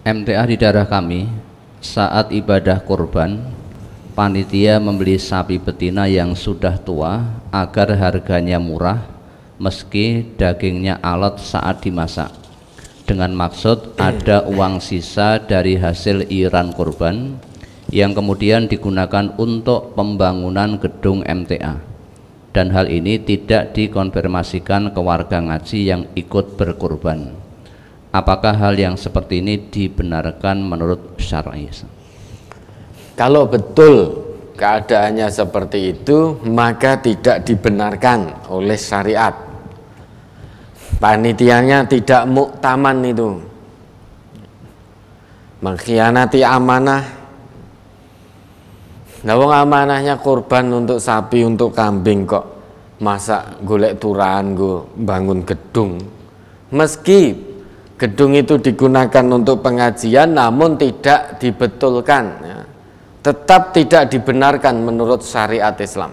MTA di daerah kami saat ibadah kurban, panitia membeli sapi betina yang sudah tua agar harganya murah meski dagingnya alot saat dimasak, dengan maksud ada uang sisa dari hasil iuran kurban yang kemudian digunakan untuk pembangunan gedung MTA, dan hal ini tidak dikonfirmasikan ke warga ngaji yang ikut berkurban. Apakah hal yang seperti ini dibenarkan menurut syar'i? Kalau betul keadaannya seperti itu, maka tidak dibenarkan oleh syariat. Panitianya tidak muktaman itu, mengkhianati amanah. Nah, wong amanahnya kurban untuk sapi, untuk kambing, kok masa golek turahan go bangun gedung. Meski gedung itu digunakan untuk pengajian, namun tidak dibetulkan, ya, tetap tidak dibenarkan menurut syariat Islam.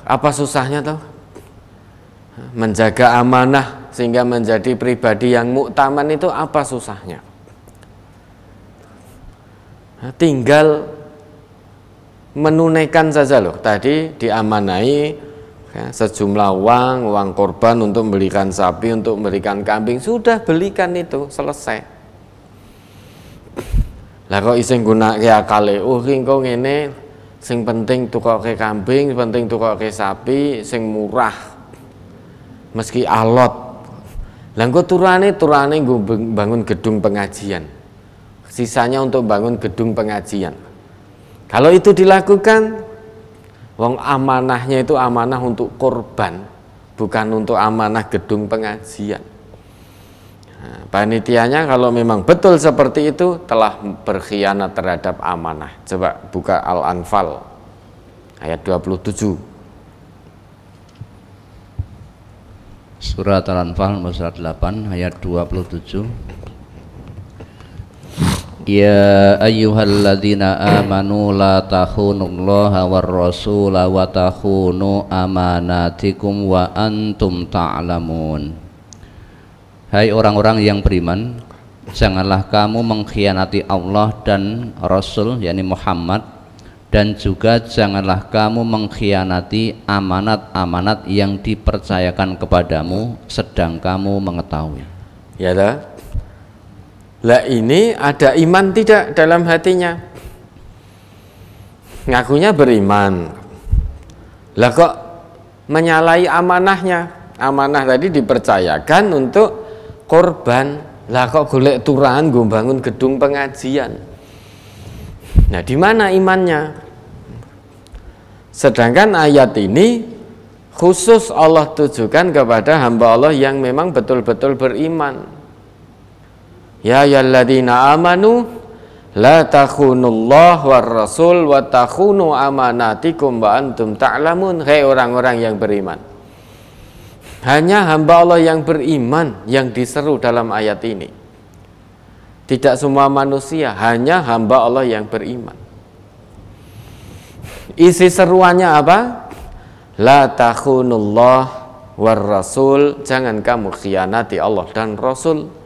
Apa susahnya toh? Menjaga amanah sehingga menjadi pribadi yang muktaman itu apa susahnya? Tinggal menunaikan saja loh. Tadi diamanai ya, sejumlah uang korban untuk membelikan sapi, untuk membelikan kambing, sudah belikan itu, selesai. Lah kok iseng gunake akale, engko ngene, sing penting tukoke kambing, penting tukoke sapi, sing murah, meski alot. Lah engko turane nggo bangun gedung pengajian, sisanya untuk bangun gedung pengajian. Kalau itu dilakukan, wong amanahnya itu amanah untuk korban, bukan untuk amanah gedung pengajian. Nah, panitianya kalau memang betul seperti itu telah berkhianat terhadap amanah. Coba buka Al-Anfal ayat 27. Surat Al-Anfal surat 8 ayat 27. Ya ayyuhalladzina amanu la takhunullaha war rasula wa takhunu amanatikum wa antum ta'lamun. Hai orang-orang yang beriman, janganlah kamu mengkhianati Allah dan Rasul, yakni Muhammad, dan juga janganlah kamu mengkhianati amanat-amanat yang dipercayakan kepadamu sedang kamu mengetahui. Ya dah. Lah ini ada iman tidak dalam hatinya? Ngakunya beriman. Lah kok menyalahi amanahnya? Amanah tadi dipercayakan untuk korban. Lah kok golek turahan nggo bangun gedung pengajian. Nah, di mana imannya? Sedangkan ayat ini khusus Allah tujukan kepada hamba Allah yang memang betul-betul beriman. Ya ayyuhalladzina amanu la takhunullah war rasul wa takhunu amanatikum wa antum ta'lamun. Hai orang-orang yang beriman. Hanya hamba Allah yang beriman yang diseru dalam ayat ini. Tidak semua manusia, hanya hamba Allah yang beriman. Isi seruannya apa? La takhunullah war rasul, jangan kamu khianati Allah dan Rasul.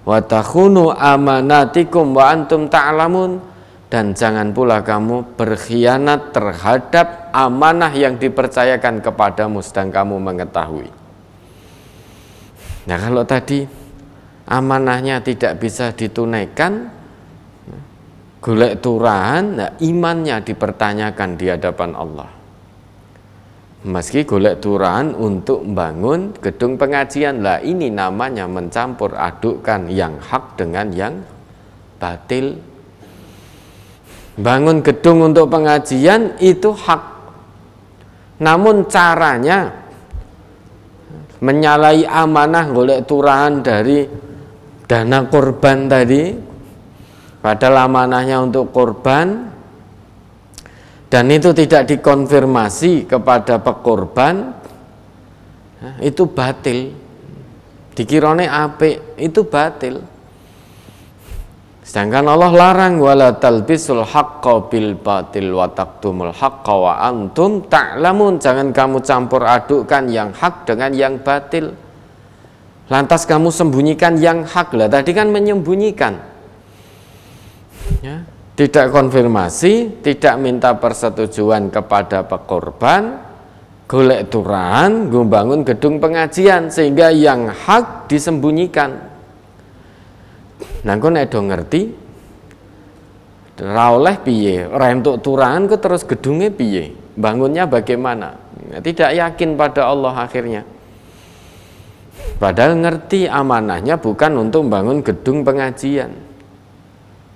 Wa takhunu amanatikum wa antum ta'lamun, dan jangan pula kamu berkhianat terhadap amanah yang dipercayakan kepadamu sedang kamu mengetahui. Nah, kalau tadi amanahnya tidak bisa ditunaikan, golek turahan, nah imannya dipertanyakan di hadapan Allah. Meski golek turahan untuk membangun gedung pengajian, lah ini namanya mencampur adukkan yang hak dengan yang batil. Bangun gedung untuk pengajian itu hak, namun caranya menyalahi amanah, golek turahan dari dana korban tadi, padahal amanahnya untuk korban, dan itu tidak dikonfirmasi kepada pekorban, itu batil. Dikirane apik, itu batil. Sedangkan Allah larang, wala talbisul haqqa bil batil wa taqtumul haqqa wa antum ta'lamun. Jangan kamu campur adukkan yang hak dengan yang batil. lantas kamu sembunyikan yang hak. Lah tadi kan menyembunyikan, ya, tidak konfirmasi, tidak minta persetujuan kepada pekorban, golek turahan, bangun gedung pengajian, sehingga yang hak disembunyikan. Nah, kau nek do ngerti, ra oleh piye, ora entuk turahan kok terus gedungnya piye, bangunnya bagaimana? Tidak yakin pada Allah akhirnya. Padahal ngerti amanahnya bukan untuk bangun gedung pengajian,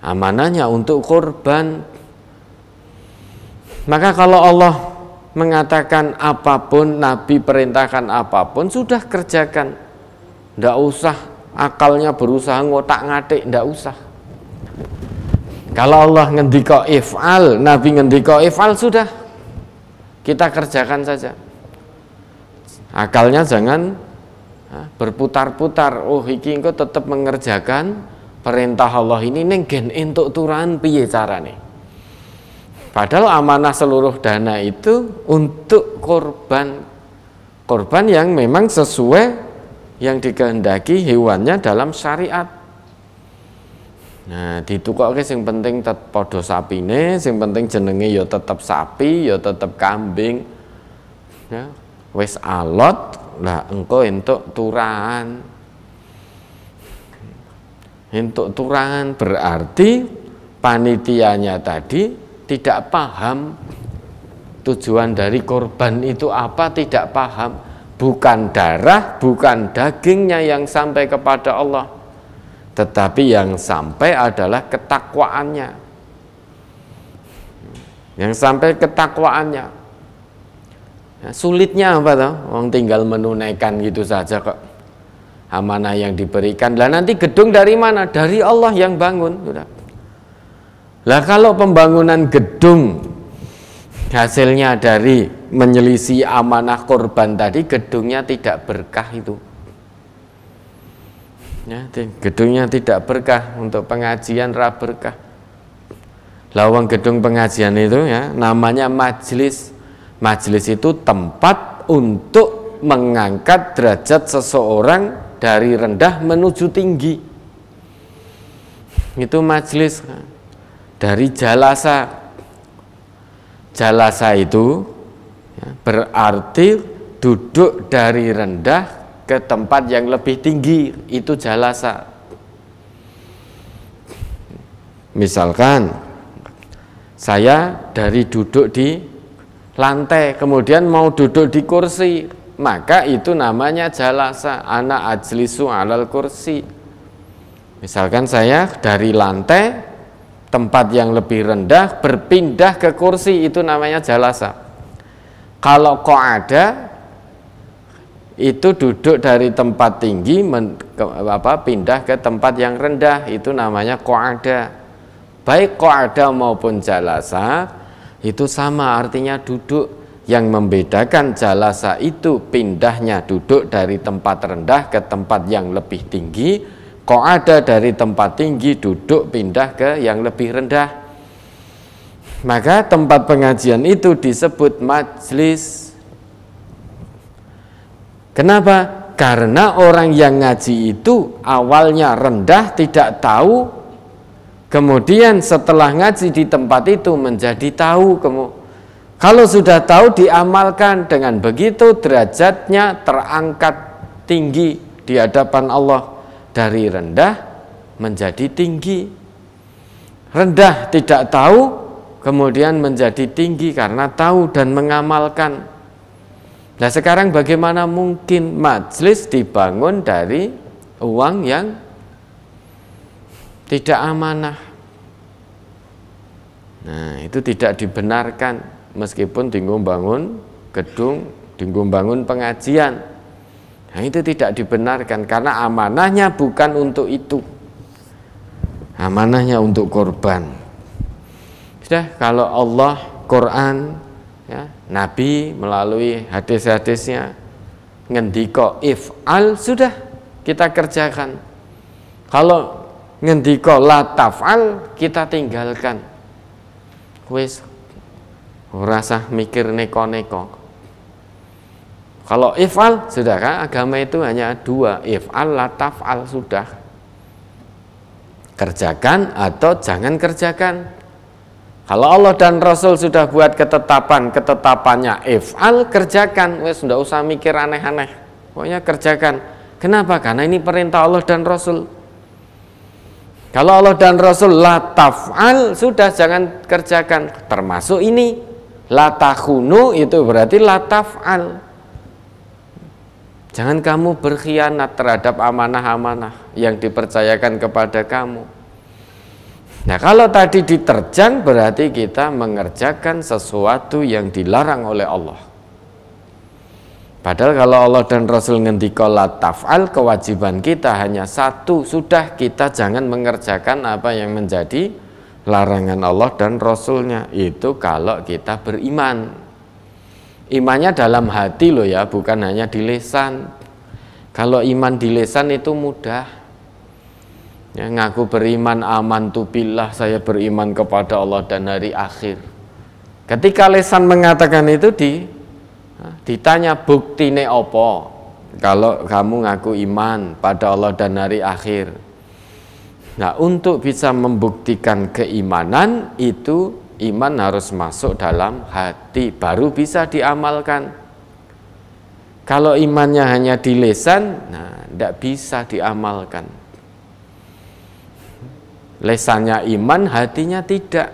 amanahnya untuk korban. Maka kalau Allah mengatakan apapun, Nabi perintahkan apapun, sudah kerjakan. Ndak usah akalnya berusaha ngotak-ngatik, ndak usah. Kalau Allah ngendika if'al, Nabi ngendika if'al, sudah kita kerjakan saja. Akalnya jangan berputar-putar. Oh, iki engko tetap mengerjakan perintah Allah ini ning gen entuk turahan piye carane. Padahal amanah seluruh dana itu untuk korban yang memang sesuai yang dikehendaki hewannya dalam syariat. Nah, ditukokke sing penting padha sapine, sing penting jenenge ya tetep sapi, ya tetep kambing. Ya, wis alot, lah engko entuk turahan. Entuk turahan berarti panitianya tadi tidak paham tujuan dari korban itu apa, tidak paham. Bukan darah, bukan dagingnya yang sampai kepada Allah, tetapi yang sampai adalah ketakwaannya. Yang sampai ketakwaannya. Ya, sulitnya apa toh? Wong tinggal menunaikan gitu saja kok. Amanah yang diberikan. Lah nanti gedung dari mana? Dari Allah yang bangun. Sudah. Lah kalau pembangunan gedung hasilnya dari menyelisih amanah korban tadi, gedungnya tidak berkah itu. Ya, gedungnya tidak berkah, untuk pengajian ra berkah. Lawang gedung pengajian itu ya namanya majelis. Majelis itu tempat untuk mengangkat derajat seseorang dari rendah menuju tinggi. Itu majelis. Dari jalasa. Jalasa itu ya, berarti duduk dari rendah ke tempat yang lebih tinggi, itu jalasa. Misalkan saya dari duduk di lantai kemudian mau duduk di kursi, maka itu namanya jalasa. Ana ajlisu alal kursi. Misalkan saya dari lantai tempat yang lebih rendah berpindah ke kursi, itu namanya jalasa. Kalau qa'ada itu duduk dari tempat tinggi pindah ke tempat yang rendah, itu namanya qa'ada. Baik qa'ada maupun jalasa itu sama artinya duduk. Yang membedakan jalasa itu pindahnya duduk dari tempat rendah ke tempat yang lebih tinggi. Qa'ada dari tempat tinggi duduk pindah ke yang lebih rendah. Maka tempat pengajian itu disebut majelis. Kenapa? Karena orang yang ngaji itu awalnya rendah, tidak tahu, kemudian setelah ngaji di tempat itu menjadi tahu. Kalau sudah tahu diamalkan, dengan begitu derajatnya terangkat tinggi di hadapan Allah. Dari rendah menjadi tinggi. Rendah tidak tahu, kemudian menjadi tinggi karena tahu dan mengamalkan. Nah sekarang bagaimana mungkin majelis dibangun dari uang yang tidak amanah? Nah itu tidak dibenarkan, meskipun tinggal bangun gedung, tinggal bangun pengajian. Nah itu tidak dibenarkan karena amanahnya bukan untuk itu. Amanahnya untuk korban. Sudah, kalau Allah, Quran, ya, Nabi melalui hadis-hadisnya ngendika if'al, sudah kita kerjakan. Kalau ngendika la taf'al, kita tinggalkan. Wis ora usah mikir neko-neko. Kalau if'al, sudah kan agama itu hanya dua, if'al la taf'al, sudah. Kerjakan atau jangan kerjakan. Kalau Allah dan Rasul sudah buat ketetapannya if'al, kerjakan, wes ndak usah mikir aneh-aneh. Pokoknya kerjakan. Kenapa? Karena ini perintah Allah dan Rasul. Kalau Allah dan Rasul la taf'al, sudah jangan kerjakan. Termasuk ini la takhunu, itu berarti la taf'al. Jangan kamu berkhianat terhadap amanah-amanah yang dipercayakan kepada kamu. Nah, kalau tadi diterjang berarti kita mengerjakan sesuatu yang dilarang oleh Allah. Padahal kalau Allah dan Rasul ngendika la taf'al, kewajiban kita hanya satu, sudah, kita jangan mengerjakan apa yang menjadi larangan Allah dan Rasulnya. Itu kalau kita beriman. Imannya dalam hati loh ya, bukan hanya di lisan. Kalau iman di lisan itu mudah. Ya, ngaku beriman, amantu billah, saya beriman kepada Allah dan hari akhir. Ketika lisan mengatakan itu ditanya buktine opo. Kalau kamu ngaku iman pada Allah dan hari akhir. Nah, untuk bisa membuktikan keimanan itu, iman harus masuk dalam hati, baru bisa diamalkan. Kalau imannya hanya di lisan, nah, tidak bisa diamalkan. Lisannya iman, hatinya tidak.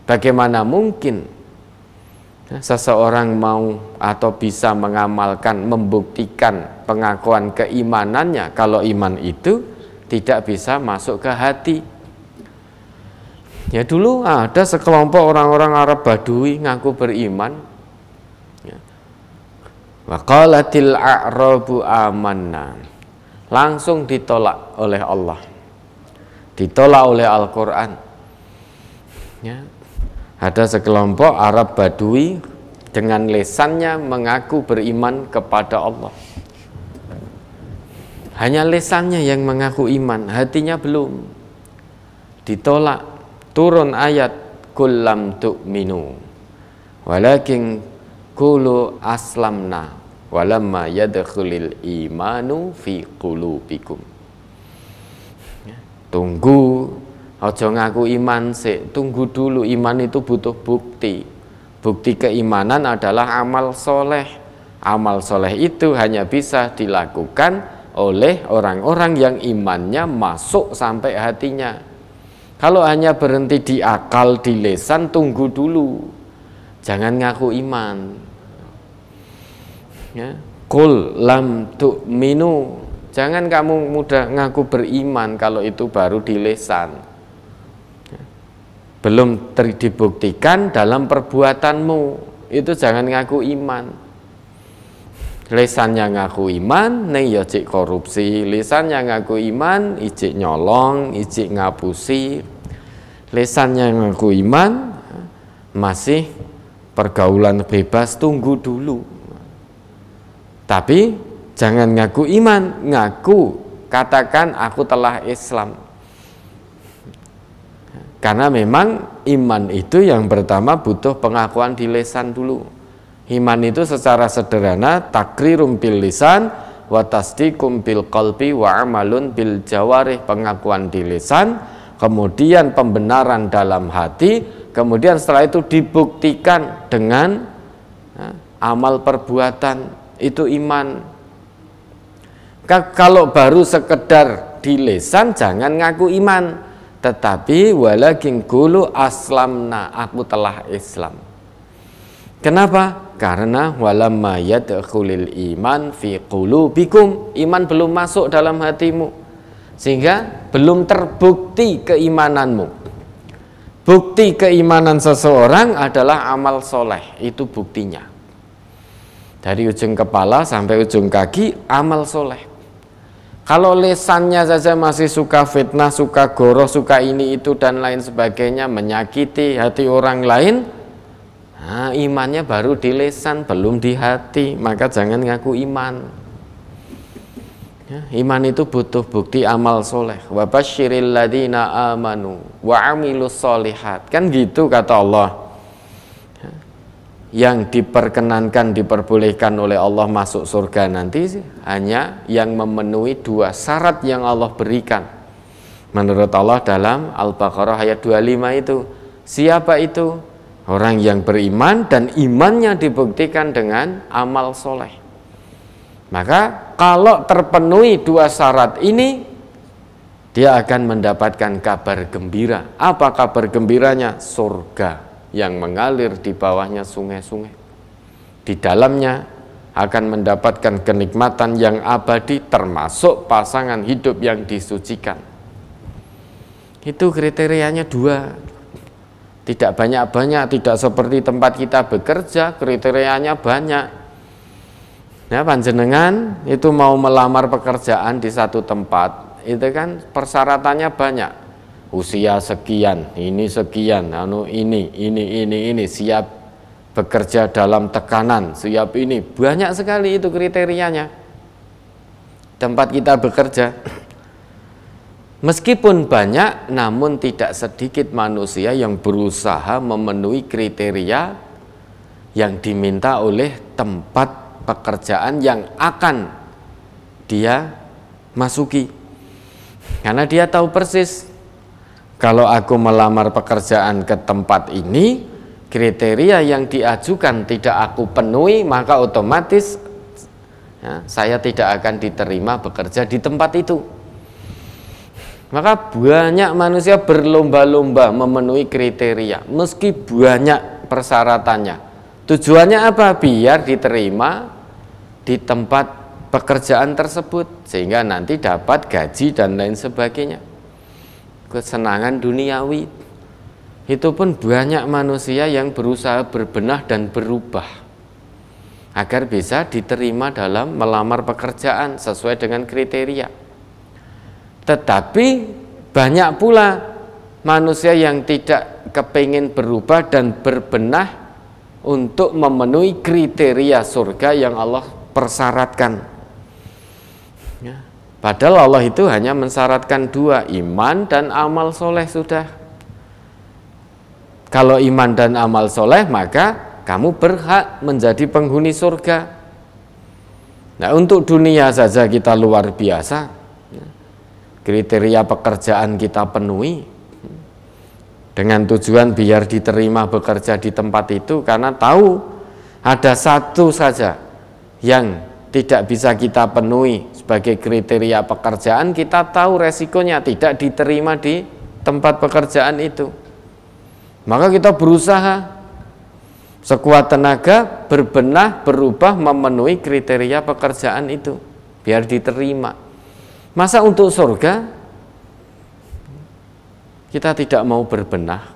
Bagaimana mungkin seseorang mau atau bisa mengamalkan, membuktikan pengakuan keimanannya kalau iman itu tidak bisa masuk ke hati? Ya, dulu ada sekelompok orang-orang Arab Badui ngaku beriman. Wa qalatil a'rabu amanna. Langsung ditolak oleh Allah. Ditolak oleh Al-Qur'an. Ya. Ada sekelompok Arab Badui dengan lisannya mengaku beriman kepada Allah. Hanya lisannya yang mengaku iman, hatinya belum. Ditolak. Turun ayat kullam tu'minu walakin qulu aslamna walamma yadkhulil imanu fi qulubikum. Tunggu, aja ngaku iman sik, tunggu dulu. Iman itu butuh bukti. Bukti keimanan adalah amal soleh. Amal soleh itu hanya bisa dilakukan oleh orang-orang yang imannya masuk sampai hatinya. Kalau hanya berhenti di akal, di lisan, tunggu dulu. Jangan ngaku iman. Ya. Qul lam tu'minu. Jangan kamu mudah ngaku beriman kalau itu baru di lisan. Ya. Belum dibuktikan dalam perbuatanmu. Itu jangan ngaku iman. Lisannya ngaku iman, nih ya cik korupsi. Lisannya ngaku iman, ijik nyolong, ijik ngapusi. Lisannya ngaku iman, masih pergaulan bebas, tunggu dulu. Tapi jangan ngaku iman, ngaku, katakan aku telah Islam. Karena memang iman itu yang pertama butuh pengakuan di lisan dulu. Iman itu secara sederhana takrirum bil lisan wa tasdiqum bil qalbi wa amalun bil jawarih, pengakuan di lisan, kemudian pembenaran dalam hati, kemudian setelah itu dibuktikan dengan amal perbuatan, itu iman. Kalau baru sekedar di lisan jangan ngaku iman, tetapi walakin qulu aslamna, aku telah Islam. Kenapa? Karena walamma yadkhulil iman fi qulubikum, iman belum masuk dalam hatimu, sehingga belum terbukti keimananmu. Bukti keimanan seseorang adalah amal soleh, itu buktinya. Dari ujung kepala sampai ujung kaki amal soleh. Kalau lesannya saja masih suka fitnah, suka goroh, suka ini itu dan lain sebagainya, menyakiti hati orang lain, nah, imannya baru di lisan, belum di hati, maka jangan ngaku iman. Ya, iman itu butuh bukti amal soleh. Wa basyiril ladina amanu wa amilus solihat. Kan gitu kata Allah. Ya. yang diperkenankan, diperbolehkan oleh Allah masuk surga nanti hanya yang memenuhi 2 syarat yang Allah berikan menurut Allah dalam Al-Baqarah ayat 25 itu. Siapa itu? Orang yang beriman dan imannya dibuktikan dengan amal soleh. Maka kalau terpenuhi 2 syarat ini, dia akan mendapatkan kabar gembira. Apa kabar gembiranya? Surga yang mengalir di bawahnya sungai-sungai. Di dalamnya akan mendapatkan kenikmatan yang abadi, termasuk pasangan hidup yang disucikan. Itu kriterianya 2. Tidak banyak-banyak, tidak seperti tempat kita bekerja, kriterianya banyak. Nah, panjenengan itu mau melamar pekerjaan di satu tempat, itu kan persyaratannya banyak. Usia sekian, ini sekian, ini, siap bekerja dalam tekanan, siap ini, banyak sekali itu kriterianya. Tempat kita bekerja, meskipun banyak, namun tidak sedikit manusia yang berusaha memenuhi kriteria yang diminta oleh tempat pekerjaan yang akan dia masuki. Karena dia tahu persis, kalau aku melamar pekerjaan ke tempat ini, kriteria yang diajukan tidak aku penuhi, maka otomatis ya, saya tidak akan diterima bekerja di tempat itu. Maka banyak manusia berlomba-lomba memenuhi kriteria, meski banyak persyaratannya. Tujuannya apa? Biar diterima di tempat pekerjaan tersebut, sehingga nanti dapat gaji dan lain sebagainya. Kesenangan duniawi. Itu pun banyak manusia yang berusaha berbenah dan berubah agar bisa diterima dalam melamar pekerjaan sesuai dengan kriteria. Tetapi banyak pula manusia yang tidak kepingin berubah dan berbenah untuk memenuhi kriteria surga yang Allah persyaratkan. Ya. Padahal Allah itu hanya mensyaratkan 2, iman dan amal soleh sudah. Kalau iman dan amal soleh, maka kamu berhak menjadi penghuni surga. Nah, untuk dunia saja kita luar biasa. Kriteria pekerjaan kita penuhi dengan tujuan biar diterima bekerja di tempat itu, karena tahu ada satu saja yang tidak bisa kita penuhi sebagai kriteria pekerjaan, kita tahu resikonya tidak diterima di tempat pekerjaan itu. Maka kita berusaha sekuat tenaga berbenah, berubah, memenuhi kriteria pekerjaan itu biar diterima. Masa untuk surga kita tidak mau berbenah,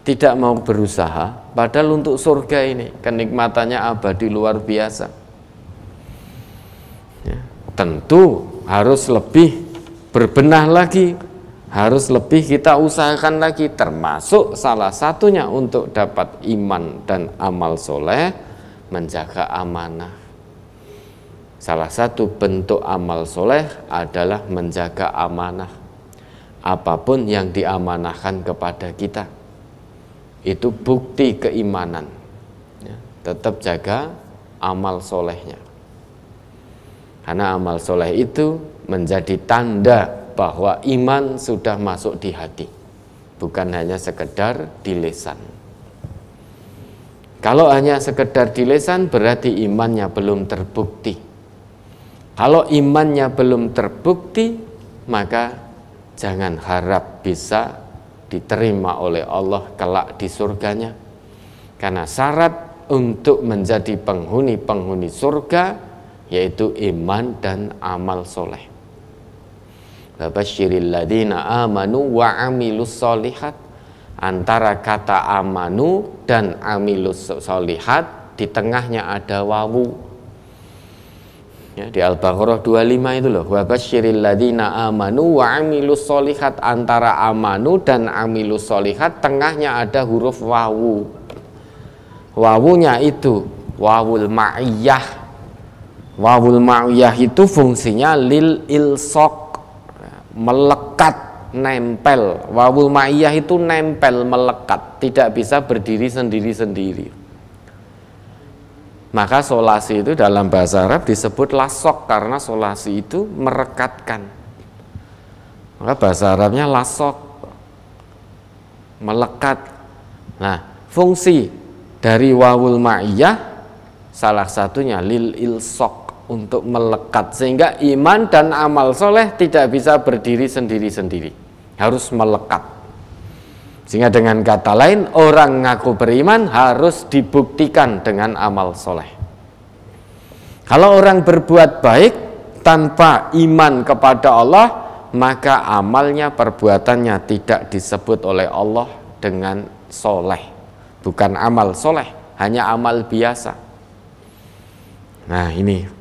tidak mau berusaha, padahal untuk surga ini kenikmatannya abadi luar biasa. Ya, tentu harus lebih berbenah lagi, harus lebih kita usahakan lagi, termasuk salah satunya untuk dapat iman dan amal soleh, menjaga amanah. Salah satu bentuk amal soleh adalah menjaga amanah. Apapun yang diamanahkan kepada kita, itu bukti keimanan. Ya, tetap jaga amal solehnya. Karena amal soleh itu menjadi tanda bahwa iman sudah masuk di hati, bukan hanya sekedar di lisan. Kalau hanya sekedar di lisan, berarti imannya belum terbukti. Kalau imannya belum terbukti, maka jangan harap bisa diterima oleh Allah kelak di surganya. Karena syarat untuk menjadi penghuni surga yaitu iman dan amal soleh. Babasyiril ladzina amanu wa amilus solihat. Antara kata amanu dan amilus solihat di tengahnya ada wawu. Ya, di Al-Baqarah 25 itu loh, wa basyiril ladzina amanu wa amilus solihat. Antara amanu dan amilus solihat tengahnya ada huruf wawu. Wawunya itu wawul ma'iyah. Wawul ma'iyah itu fungsinya lil ilsaq, melekat, nempel. Wawul ma'iyah itu nempel, melekat, tidak bisa berdiri sendiri-sendiri. Maka solasi itu dalam bahasa Arab disebut lasok, karena solasi itu merekatkan. Maka bahasa Arabnya lasok, melekat. Nah, fungsi dari wawul ma'iyah salah satunya lil ilsok, untuk melekat, sehingga iman dan amal soleh tidak bisa berdiri sendiri-sendiri, harus melekat. Sehingga dengan kata lain, orang ngaku beriman harus dibuktikan dengan amal soleh. Kalau orang berbuat baik tanpa iman kepada Allah, maka amalnya, perbuatannya tidak disebut oleh Allah dengan soleh. Bukan amal soleh, hanya amal biasa. Nah, ini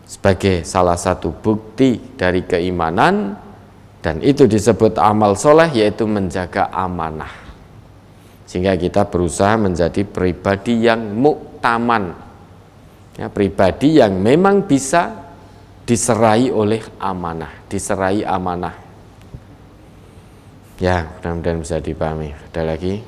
sebagai salah satu bukti dari keimanan, dan itu disebut amal soleh, yaitu menjaga amanah. Sehingga kita berusaha menjadi pribadi yang muktaman, ya, pribadi yang memang bisa diserai oleh amanah, diserai amanah. Ya, mudah-mudahan bisa dipahami. Ada lagi?